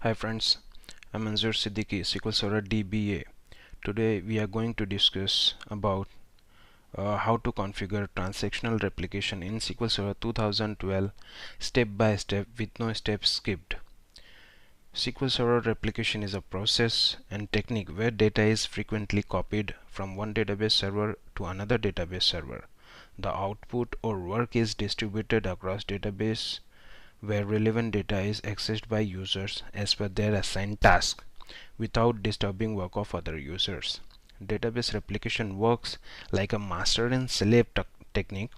Hi friends, I'm Manzoor Siddiqui, SQL Server DBA. Today we are going to discuss about how to configure transactional replication in SQL Server 2012 step by step with no steps skipped. SQL Server replication is a process and technique where data is frequently copied from one database server to another database server. The output or work is distributed across database where relevant data is accessed by users as per their assigned task without disturbing work of other users. Database replication works like a master and slave technique.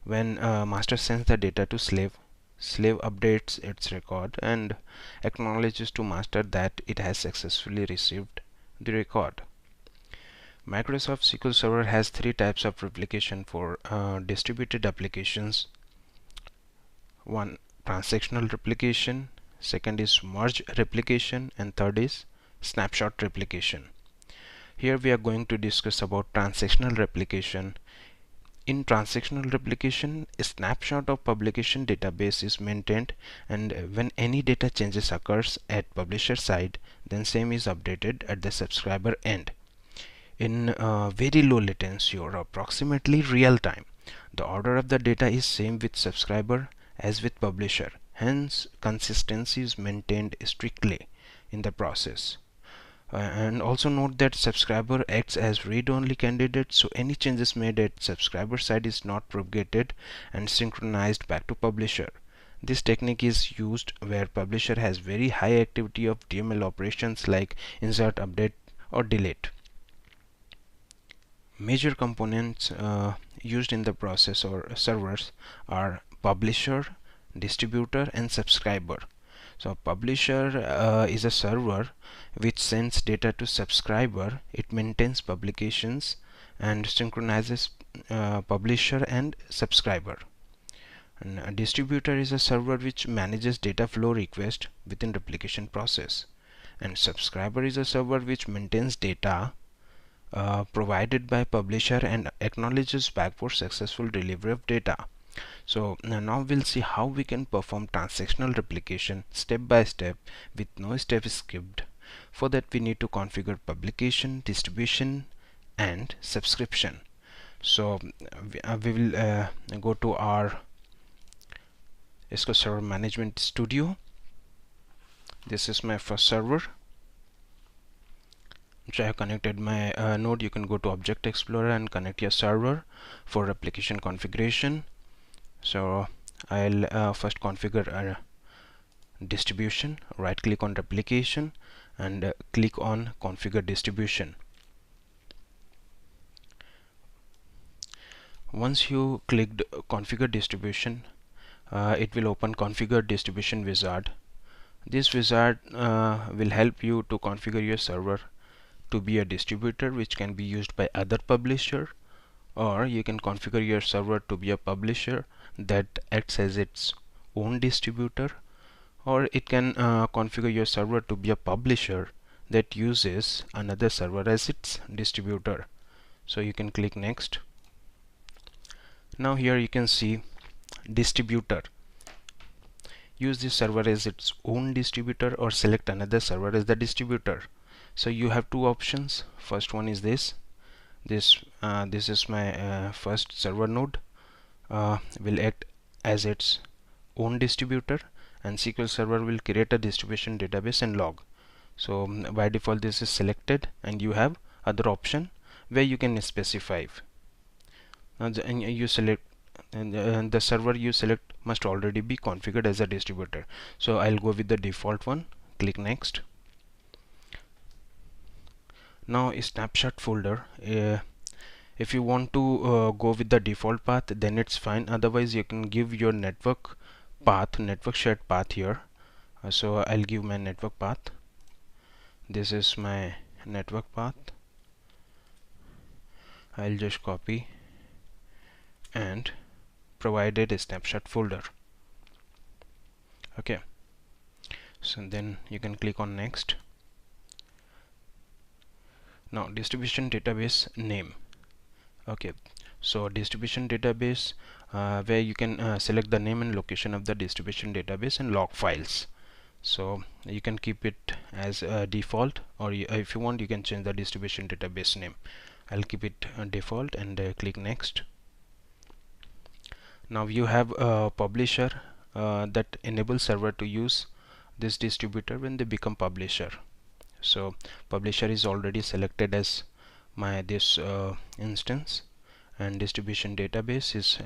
When master sends the data to slave updates its record and acknowledges to master that it has successfully received the record. Microsoft SQL Server has three types of replication for distributed applications. One, transactional replication, second is merge replication, and third is snapshot replication. Here we are going to discuss about transactional replication. In transactional replication, a snapshot of publication database is maintained, and when any data changes occurs at publisher side, then same is updated at the subscriber end. In very low latency or approximately real time, the order of the data is same with subscriber as with publisher. Hence, consistency is maintained strictly in the process. And also note that subscriber acts as read-only candidate, so any changes made at subscriber side is not propagated and synchronized back to publisher. This technique is used where publisher has very high activity of DML operations like insert, update or delete. Major components used in the process or servers are publisher, distributor and subscriber. So publisher is a server which sends data to subscriber. It maintains publications and synchronizes publisher and subscriber. And a distributor is a server which manages data flow request within replication process. And subscriber is a server which maintains data provided by publisher and acknowledges back for successful delivery of data. So now we'll see how we can perform transactional replication step by step with no step skipped. For that we need to configure publication, distribution and subscription. So we will go to our SQL Server Management Studio. This is my first server. So I have connected my node. You can go to Object Explorer and connect your server for replication configuration. So I'll first configure a distribution. Right click on replication and click on configure distribution. Once you clicked configure distribution, it will open configure distribution wizard. This wizard will help you to configure your server to be a distributor which can be used by other publisher, or you can configure your server to be a publisher that acts as its own distributor, or it can configure your server to be a publisher that uses another server as its distributor. So you can click next. Now here you can see distributor. Use this server as its own distributor or select another server as the distributor. So you have two options. First one is this is my first server node, will act as its own distributor, and SQL Server will create a distribution database and log. So by default this is selected, and you have other option where you can specify. Now you select, and the server you select must already be configured as a distributor. So I'll go with the default one. Click next. Now a snapshot folder, if you want to go with the default path, then it's fine. Otherwise you can give your network path, network shared path here. So I'll give my network path. This is my network path. I'll just copy and provided a snapshot folder. Okay, so then you can click on next. Now distribution database name. Okay, so distribution database, where you can select the name and location of the distribution database and log files. So you can keep it as default, or if you want you can change the distribution database name. I'll keep it default and click next. Now you have a publisher that enables server to use this distributor when they become publisher. So publisher is already selected as my this instance, and distribution database is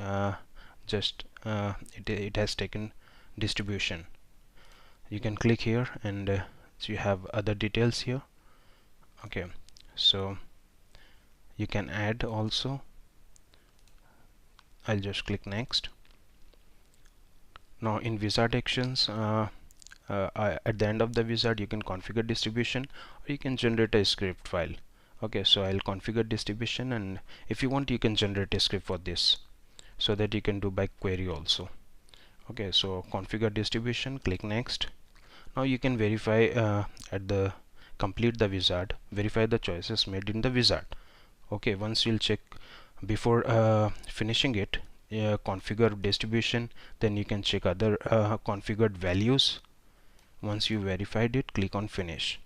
just it has taken distribution. You can click here and so you have other details here. Okay, so you can add also. I'll just click next. Now in wizard actions, at the end of the wizard you can configure distribution, or you can generate a script file. Okay, so I'll configure distribution, and if you want you can generate a script for this, so that you can do by query also. Okay, so configure distribution, click next. Now you can verify complete the wizard, verify the choices made in the wizard. Okay, once you'll check before finishing it, configure distribution, then you can check other configured values. Once you verified it, click on finish.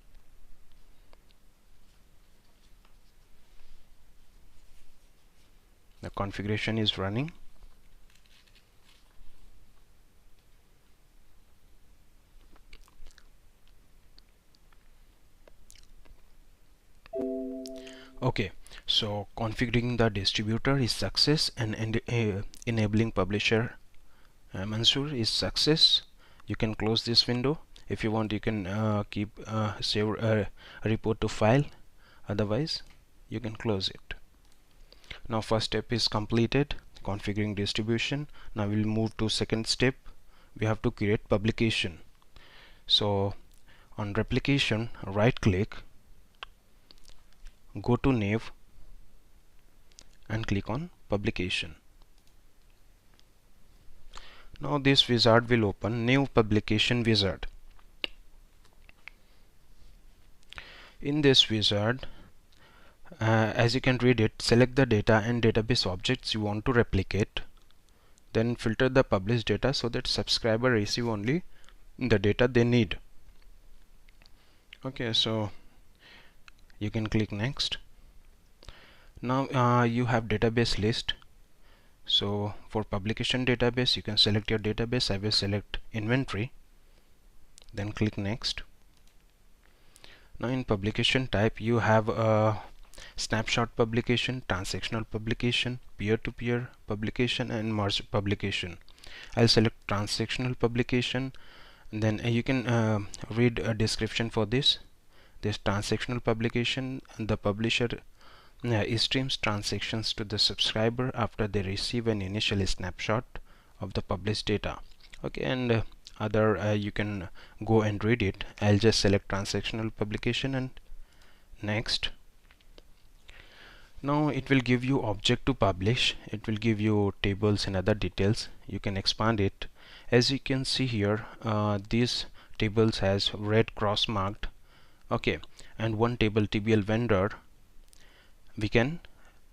The configuration is running. Okay, so configuring the distributor is success, and enabling publisher Mansoor is success. You can close this window. If you want you can save a report to file, otherwise you can close it. Now first step is completed, configuring distribution. Now we'll move to second step. We have to create publication. So on replication, right click, go to nav and click on publication. Now this wizard will open, new publication wizard. In this wizard, as you can read it, select the data and database objects you want to replicate, then filter the published data so that subscriber receive only the data they need. Okay, so you can click next. Now you have database list. So for publication database you can select your database. I will select inventory, then click next. Now in publication type you have a snapshot publication, transactional publication, peer-to-peer publication, and merge publication. I'll select transactional publication, and then you can read a description for this transactional publication. The publisher streams transactions to the subscriber after they receive an initial snapshot of the published data. Okay, and other you can go and read it. I'll just select transactional publication and next. Now it will give you object to publish. It will give you tables and other details. You can expand it. As you can see here, these tables has red cross marked. Okay, and one table TBL vendor, we can,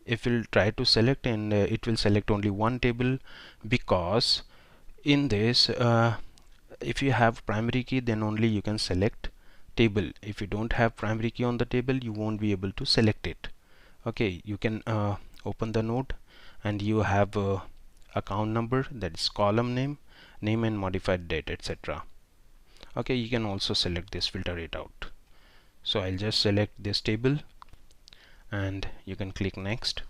if we'll try to select, and it will select only one table, because in this if you have primary key then only you can select table. If you don't have primary key on the table you won't be able to select it. Okay, you can open the node and you have account number, that is column name, name and modified date, etc. Okay, you can also select this, filter it out. So I'll just select this table and you can click next.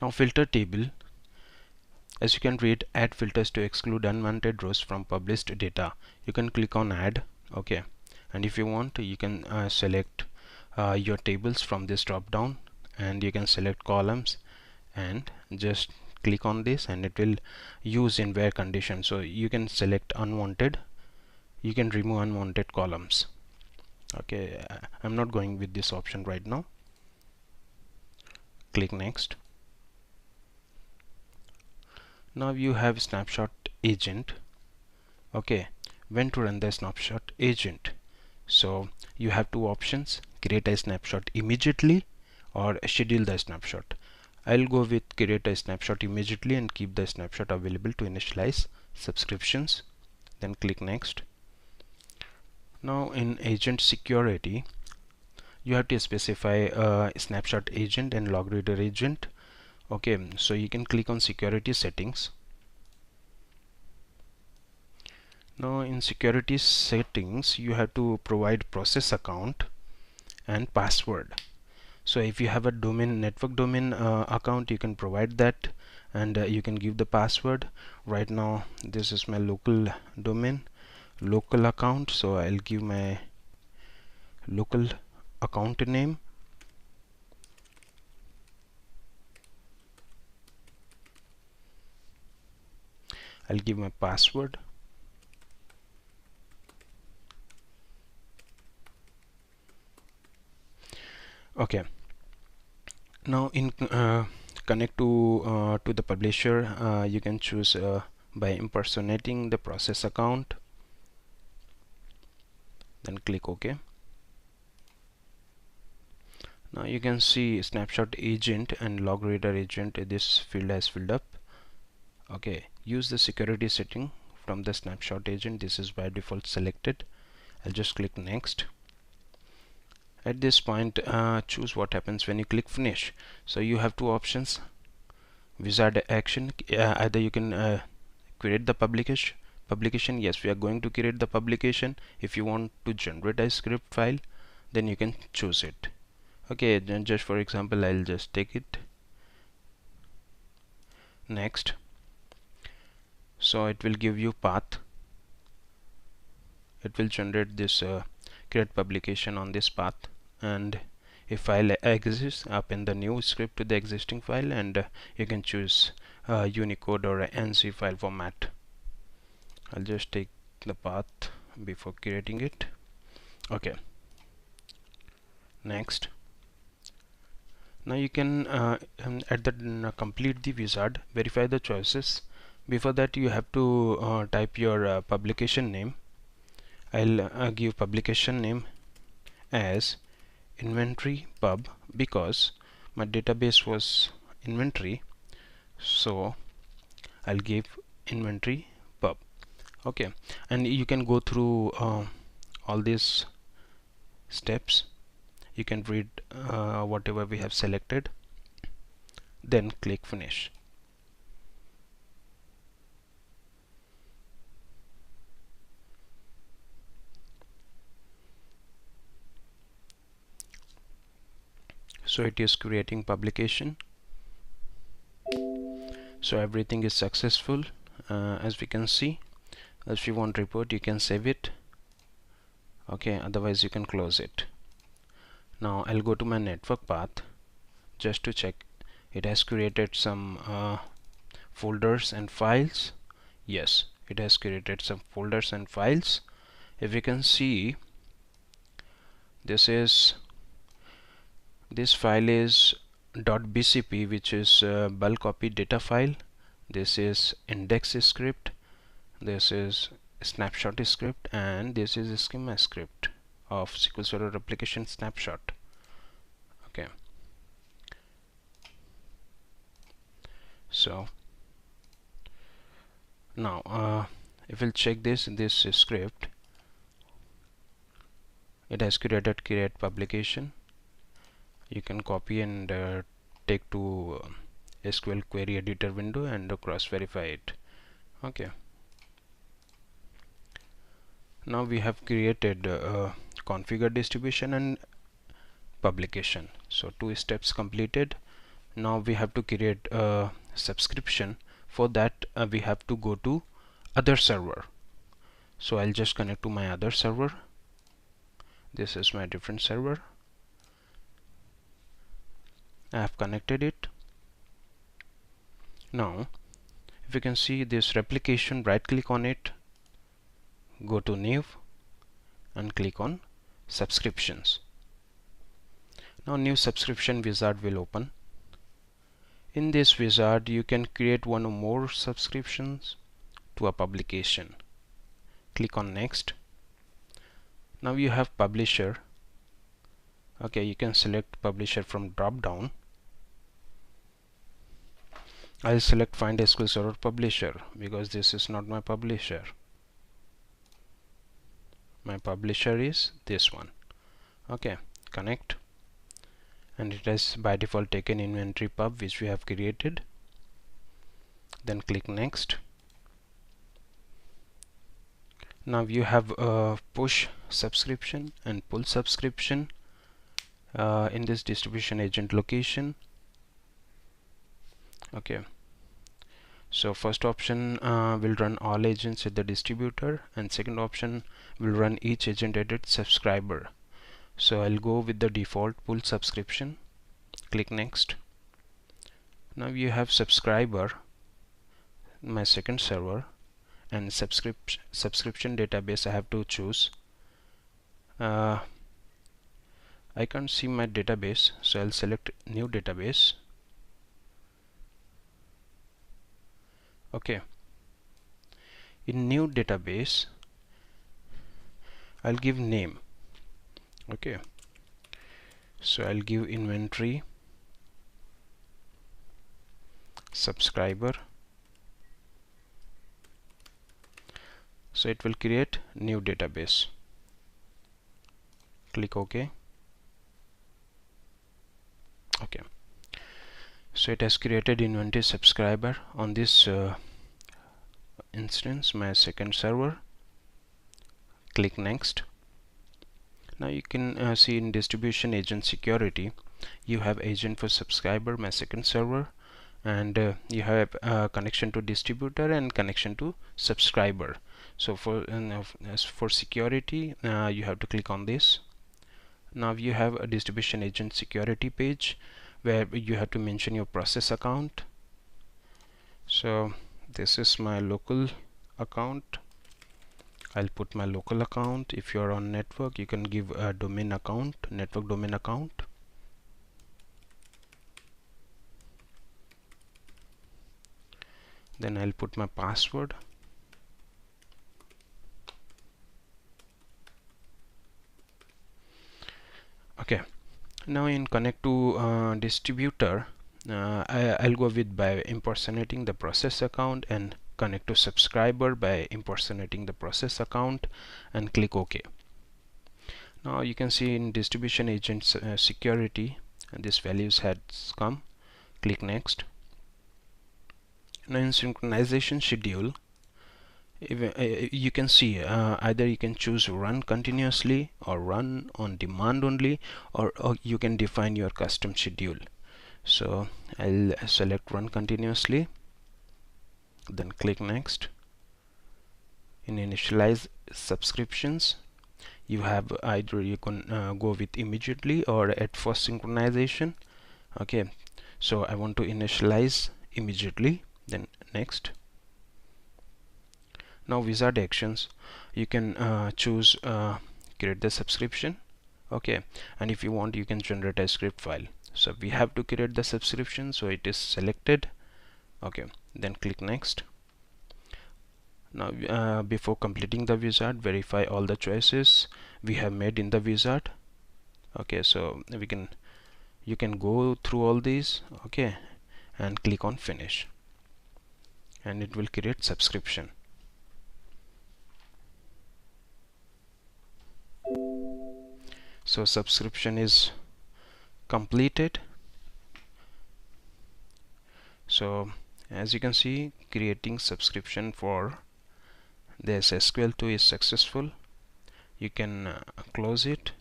Now filter table, as you can read, add filters to exclude unwanted rows from published data. You can click on add. Okay, and if you want you can select your tables from this drop down, and you can select columns and just click on this, and it will use in where condition. So you can select unwanted, you can remove unwanted columns. Okay, I'm not going with this option right now. Click next. Now you have snapshot agent. Okay, when to run the snapshot agent? So you have two options: create a snapshot immediately or schedule the snapshot. I'll go with create a snapshot immediately and keep the snapshot available to initialize subscriptions. then click next. Now in agent security, you have to specify snapshot agent and log reader agent. Okay, so you can click on security settings. Now in security settings, you have to provide process account and password. So if you have a domain, network domain account, you can provide that, and you can give the password. Right now this is my local domain, local account, so I'll give my local account name. I'll give my password. Okay, now in connect to the publisher, you can choose by impersonating the process account, then click OK. Now you can see snapshot agent and log reader agent, this field has filled up. Okay, use the security setting from the snapshot agent, this is by default selected. I'll just click next. At this point, choose what happens when you click finish. So you have two options, wizard action. Either you can create the publication. Yes, we are going to create the publication. If you want to generate a script file, then you can choose it. Okay, then just for example, I'll just take it. Next. So it will give you path. It will generate this create publication on this path, and if file exists, append the new script to the existing file, and you can choose Unicode or ANSI file format. I'll just take the path before creating it. Okay, next. Now you can complete the wizard, verify the choices. Before that, you have to type your publication name. I'll give publication name as inventory pub because my database was inventory, so I'll give inventory pub. Okay, and you can go through all these steps. You can read whatever we have selected, then click finish. So it is creating publication. So everything is successful, as we can see. If you want report, you can save it. Okay, otherwise you can close it. Now I'll go to my network path just to check it has created some folders and files. Yes, it has created some folders and files. If you can see, this file is .bcp, which is bulk copy data file. This is index script, this is snapshot script, and this is a schema script of SQL Server replication snapshot. Okay, so now if we'll check this script, it has created create publication. You can copy and take to SQL query editor window and cross verify it. Okay, now we have created configure distribution and publication. So 2 steps completed. Now we have to create a subscription. For that we have to go to other server. So I'll just connect to my other server. This is my different server. I have connected it. Now if you can see this replication, right click on it, go to new and click on subscriptions. Now new subscription wizard will open. In this wizard you can create one or more subscriptions to a publication. Click on next. Now you have publisher. Okay, you can select publisher from drop down. I'll select find SQL Server publisher because this is not my publisher. my publisher is this one. Okay, connect, and it has by default taken inventory pub which we have created. Then click next. Now you have a push subscription and pull subscription in this distribution agent location. Okay, so first option will run all agents at the distributor, and second option will run each agent at its subscriber. So I'll go with the default pull subscription. Click next. Now you have subscriber, my second server, and subscription database I have to choose. I can't see my database, so I'll select new database. Okay, in new database I'll give name. Okay, so I'll give inventory subscriber. So it will create new database. Click OK. Okay, so it has created inventory subscriber on this instance, my second server. Click next. Now you can see in distribution agent security you have agent for subscriber, my second server, and you have connection to distributor and connection to subscriber. So as for security, you have to click on this. Now you have a distribution agent security page where you have to mention your process account. So this is my local account. I'll put my local account. If you're on network, you can give a domain account, network domain account. Then I'll put my password. Okay, now in connect to distributor, I'll go with by impersonating the process account, and connect to subscriber by impersonating the process account, and click OK. Now you can see in distribution agent security, and this values has come. Click next. Now in synchronization schedule, you can see either you can choose run continuously or run on demand only, or you can define your custom schedule. So I'll select run continuously, then click next. In initialize subscriptions, you have either you can go with immediately or at first synchronization. Okay, so I want to initialize immediately, then next. Now wizard actions, you can choose create the subscription. Okay, and if you want, you can generate a script file. So we have to create the subscription, so it is selected. Okay, then click next. Now before completing the wizard, verify all the choices we have made in the wizard. Okay, so you can go through all these. Okay, and click on finish, and it will create subscription. So subscription is completed. So as you can see, creating subscription for this SQL2 is successful. You can close it.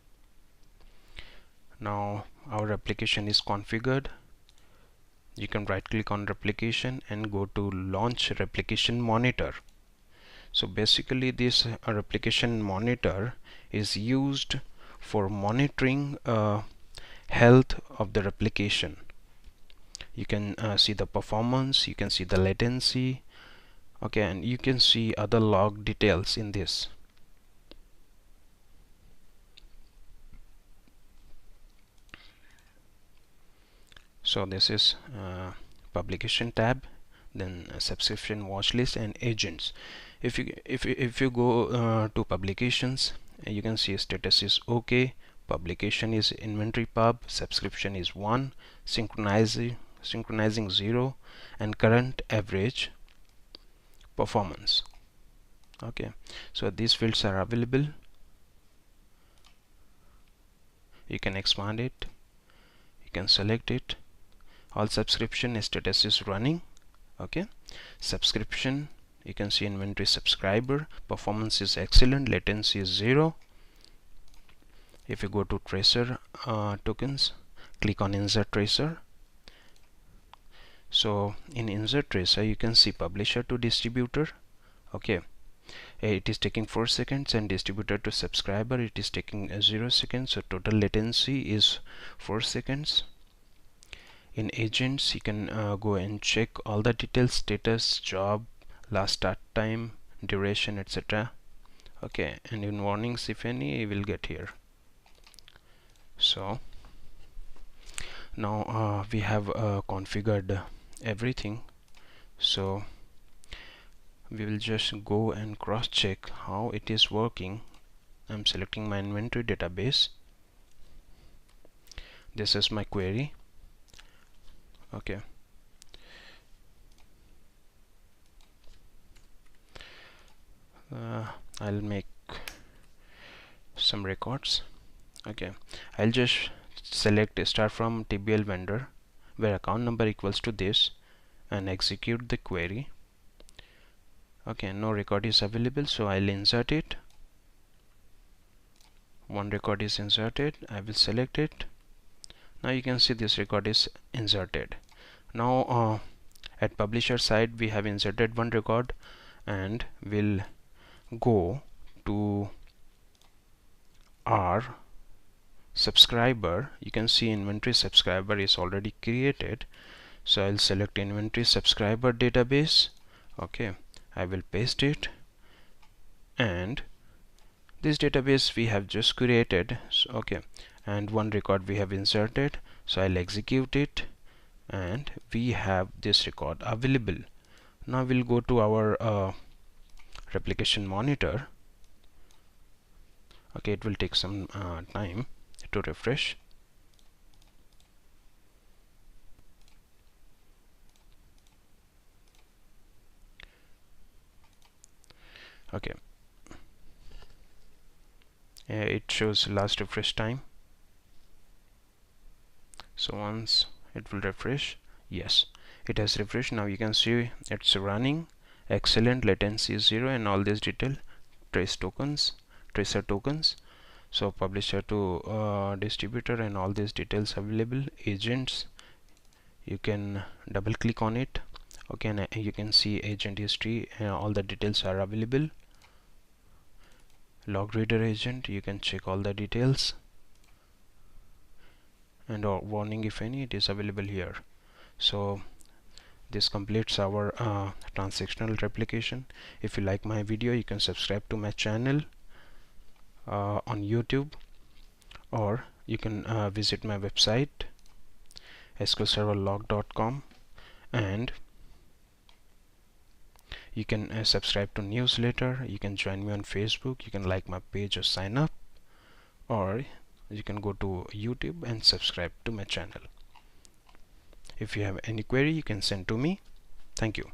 Now our application is configured. You can right click on replication and go to launch replication monitor. So basically this replication monitor is used for monitoring health of the replication. You can see the performance, you can see the latency. Okay, and you can see other log details in this. So this is publication tab, then subscription watch list and agents. If you go to publications, you can see status is okay, publication is inventory pub, subscription is 1, synchronizing 0, and current average performance. Okay, so these fields are available. You can expand it, you can select it. All subscription status is running. Okay, subscription, you can see inventory subscriber, performance is excellent, latency is 0. If you go to tracer tokens, click on insert tracer. So in insert tracer you can see publisher to distributor. Okay, it is taking 4 seconds, and distributor to subscriber it is taking 0 seconds, so total latency is 4 seconds. In agents you can go and check all the details: status, job, last start time, duration, etc. Okay, and in warnings, if any, you will get here. So now we have configured everything, so we will just go and cross check how it is working. I'm selecting my inventory database. This is my query. Okay, I'll make some records. Okay, I'll just select start from TBL vendor where account number equals to this and execute the query. Okay, no record is available, so I'll insert it. One record is inserted. I will select it. Now you can see this record is inserted. Now at publisher side we have inserted one record, and we'll go to our subscriber. You can see inventory subscriber is already created, so I'll select inventory subscriber database. Okay, I will paste it, and this database we have just created. So, okay, and one record we have inserted, so I'll execute it, and we have this record available. Now we'll go to our replication monitor. Okay, it will take some time to refresh. Okay, it shows last refresh time. So once it will refresh, yes, it has refreshed. Now you can see it's running. Excellent, latency is 0, and all this detail, tracer tokens. So publisher to distributor, and all these details available. Agents, you can double click on it. Okay, and you can see agent history, all the details are available. Log reader agent, you can check all the details, and warning, if any, it is available here. So this completes our transactional replication. If you like my video, you can subscribe to my channel on YouTube, or you can visit my website sqlserverlog.com, and you can subscribe to newsletter. You can join me on Facebook. You can like my page or sign up, or you can go to YouTube and subscribe to my channel. If you have any query, you can send to me. Thank you.